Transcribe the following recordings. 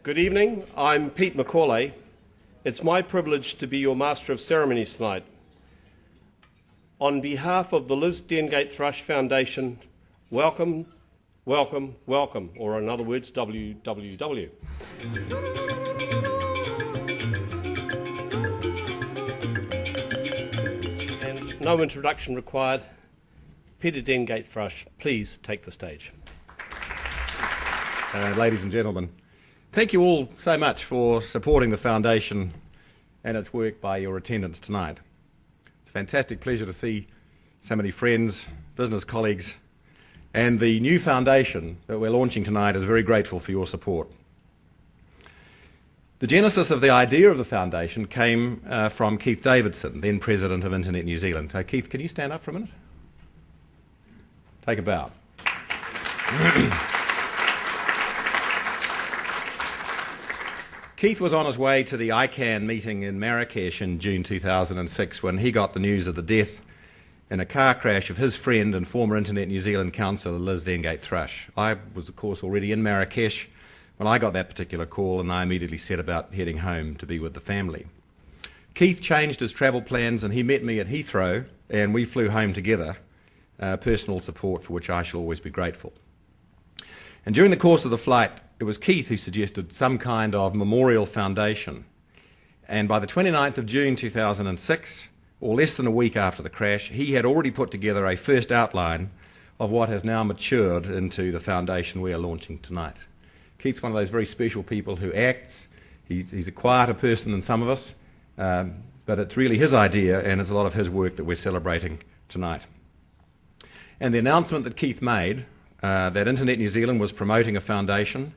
Good evening, I'm Pete Macaulay. It's my privilege to be your Master of Ceremonies tonight. On behalf of the Liz Dengate Thrush Foundation, welcome, welcome, welcome, or in other words, WWW. And no introduction required. Peter Dengate Thrush, please take the stage. Ladies and gentlemen, thank you all so much for supporting the Foundation and its work by your attendance tonight. It's a fantastic pleasure to see so many friends, business colleagues, and the new Foundation that we're launching tonight is very grateful for your support. The genesis of the idea of the Foundation came from Keith Davidson, then President of Internet New Zealand. Keith, can you stand up for a minute? Take a bow. Keith was on his way to the ICANN meeting in Marrakesh in June 2006 when he got the news of the death in a car crash of his friend and former Internet New Zealand councillor Liz Dengate Thrush. I was, of course, already in Marrakesh when I got that particular call, and I immediately set about heading home to be with the family. Keith changed his travel plans and he met me at Heathrow, and we flew home together, personal support for which I shall always be grateful. And during the course of the flight, it was Keith who suggested some kind of memorial foundation. And by the 29th of June 2006, or less than a week after the crash, he had already put together a first outline of what has now matured into the foundation we are launching tonight. Keith's one of those very special people who acts. He's a quieter person than some of us, but it's really his idea and it's a lot of his work that we're celebrating tonight. And the announcement that Keith made that Internet New Zealand was promoting a foundation,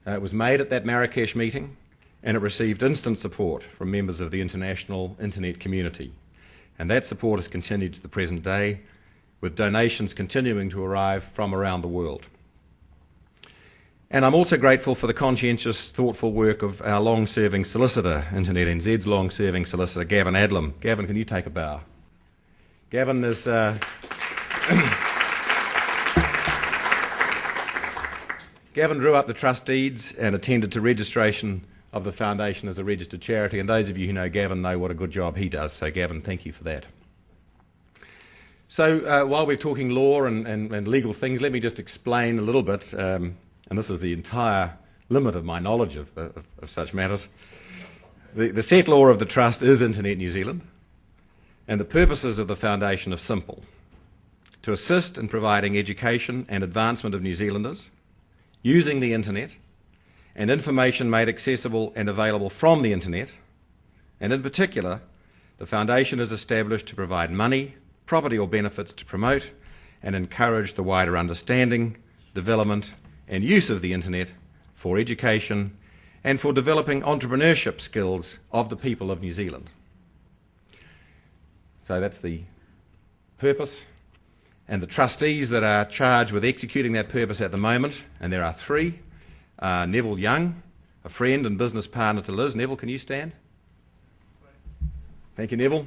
it was made at that Marrakesh meeting, and it received instant support from members of the international internet community. And that support has continued to the present day, with donations continuing to arrive from around the world. And I'm also grateful for the conscientious, thoughtful work of our long-serving solicitor, Internet NZ's long-serving solicitor, Gavin Adlam. Gavin, can you take a bow? Gavin is... Gavin drew up the trust deeds and attended to registration of the Foundation as a registered charity, and those of you who know Gavin know what a good job he does, so Gavin, thank you for that. So while we're talking law and legal things, let me just explain a little bit, and this is the entire limit of my knowledge of such matters. The set law of the trust is Internet New Zealand, and the purposes of the Foundation are simple: to assist in providing education and advancement of New Zealanders, using the internet, and information made accessible and available from the internet, and in particular, the Foundation is established to provide money, property or benefits to promote and encourage the wider understanding, development and use of the internet for education and for developing entrepreneurship skills of the people of New Zealand. So that's the purpose. And the trustees that are charged with executing that purpose at the moment, and there are three, Neville Young, a friend and business partner to Liz. Neville, can you stand? Thank you, Neville.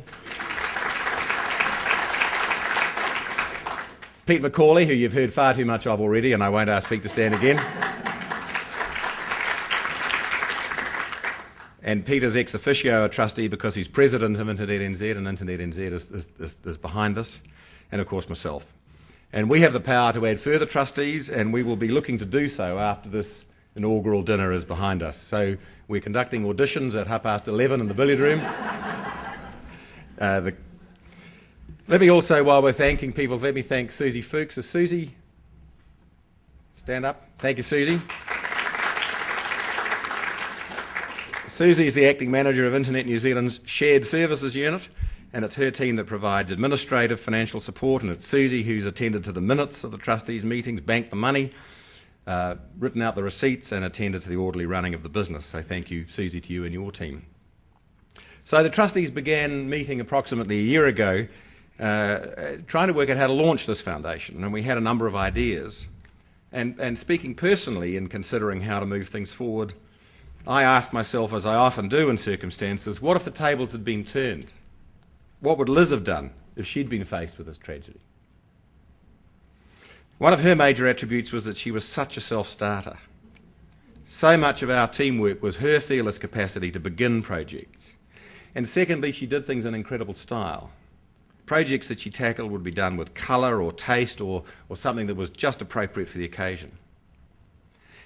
Pete Macaulay, who you've heard far too much of already, and I won't ask Pete to stand again. And Peter's ex officio a trustee because he's president of Internet NZ, and Internet NZ is behind this. And of course myself. And we have the power to add further trustees, and we will be looking to do so after this inaugural dinner is behind us. So we're conducting auditions at 11:30 in the billiard room. Let me also, while we're thanking people, let me thank Susie Fuchs. Is Susie? Stand up. Thank you, Susie. Susie is the acting manager of Internet New Zealand's Shared Services Unit, and it's her team that provides administrative financial support, and it's Susie who's attended to the minutes of the trustees' meetings, banked the money, written out the receipts, and attended to the orderly running of the business. So thank you, Susie, to you and your team. So the trustees began meeting approximately a year ago, trying to work out how to launch this foundation, and we had a number of ideas. And speaking personally in considering how to move things forward, I asked myself, as I often do in circumstances, what if the tables had been turned? What would Liz have done if she'd been faced with this tragedy? One of her major attributes was that she was such a self-starter. So much of our teamwork was her fearless capacity to begin projects. And secondly, she did things in incredible style. Projects that she tackled would be done with colour or taste or something that was just appropriate for the occasion.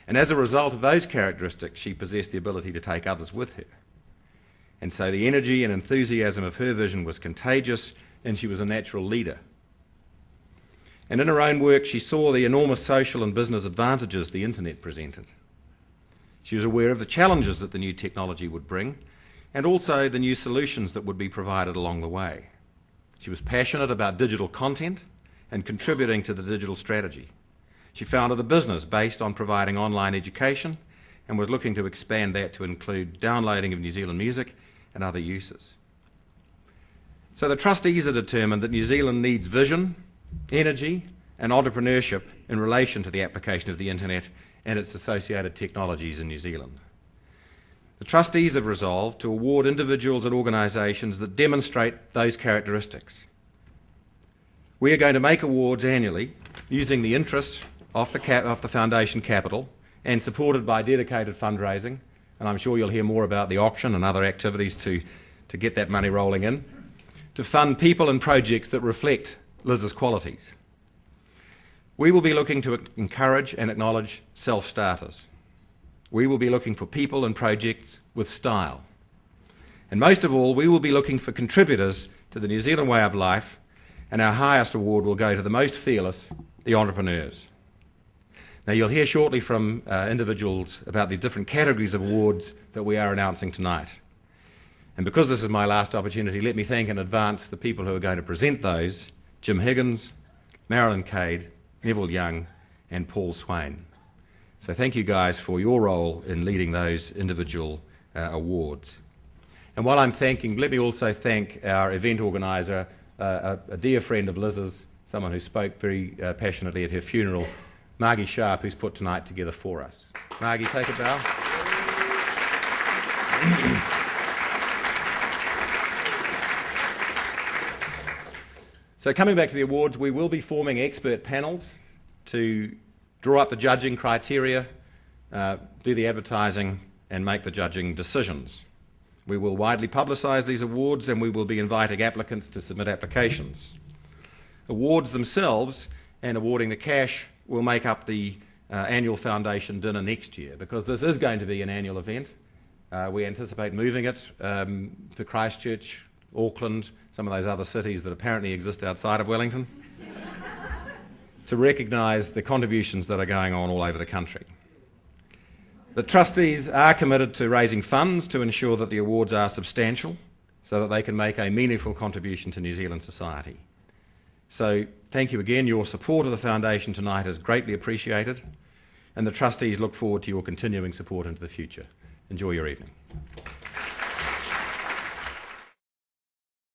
And as a result of those characteristics, she possessed the ability to take others with her. And so the energy and enthusiasm of her vision was contagious, and she was a natural leader. And in her own work, she saw the enormous social and business advantages the internet presented. She was aware of the challenges that the new technology would bring, and also the new solutions that would be provided along the way. She was passionate about digital content and contributing to the digital strategy. She founded a business based on providing online education and was looking to expand that to include downloading of New Zealand music and other uses. So the trustees are determined that New Zealand needs vision, energy and entrepreneurship in relation to the application of the internet and its associated technologies in New Zealand. The trustees have resolved to award individuals and organisations that demonstrate those characteristics. We are going to make awards annually using the interest of the foundation capital and supported by dedicated fundraising, and I'm sure you'll hear more about the auction and other activities to get that money rolling in, to fund people and projects that reflect Liz's qualities. We will be looking to encourage and acknowledge self-starters. We will be looking for people and projects with style. And most of all, we will be looking for contributors to the New Zealand way of life, and our highest award will go to the most fearless, the entrepreneurs. Now, you'll hear shortly from individuals about the different categories of awards that we are announcing tonight. And because this is my last opportunity, let me thank in advance the people who are going to present those: Jim Higgins, Marilyn Cade, Neville Young and Paul Swain. So thank you guys for your role in leading those individual awards. And while I'm thanking, let me also thank our event organiser, a dear friend of Liz's, someone who spoke very passionately at her funeral, Margie Sharp, who's put tonight together for us. Margie, take a bow. So coming back to the awards, we will be forming expert panels to draw up the judging criteria, do the advertising and make the judging decisions. We will widely publicise these awards and we will be inviting applicants to submit applications. Awards themselves and awarding the cash will make up the annual foundation dinner next year, because this is going to be an annual event. We anticipate moving it to Christchurch, Auckland, some of those other cities that apparently exist outside of Wellington, to recognise the contributions that are going on all over the country. The trustees are committed to raising funds to ensure that the awards are substantial so that they can make a meaningful contribution to New Zealand society. So thank you again. Your support of the foundation tonight is greatly appreciated, and the trustees look forward to your continuing support into the future. Enjoy your evening.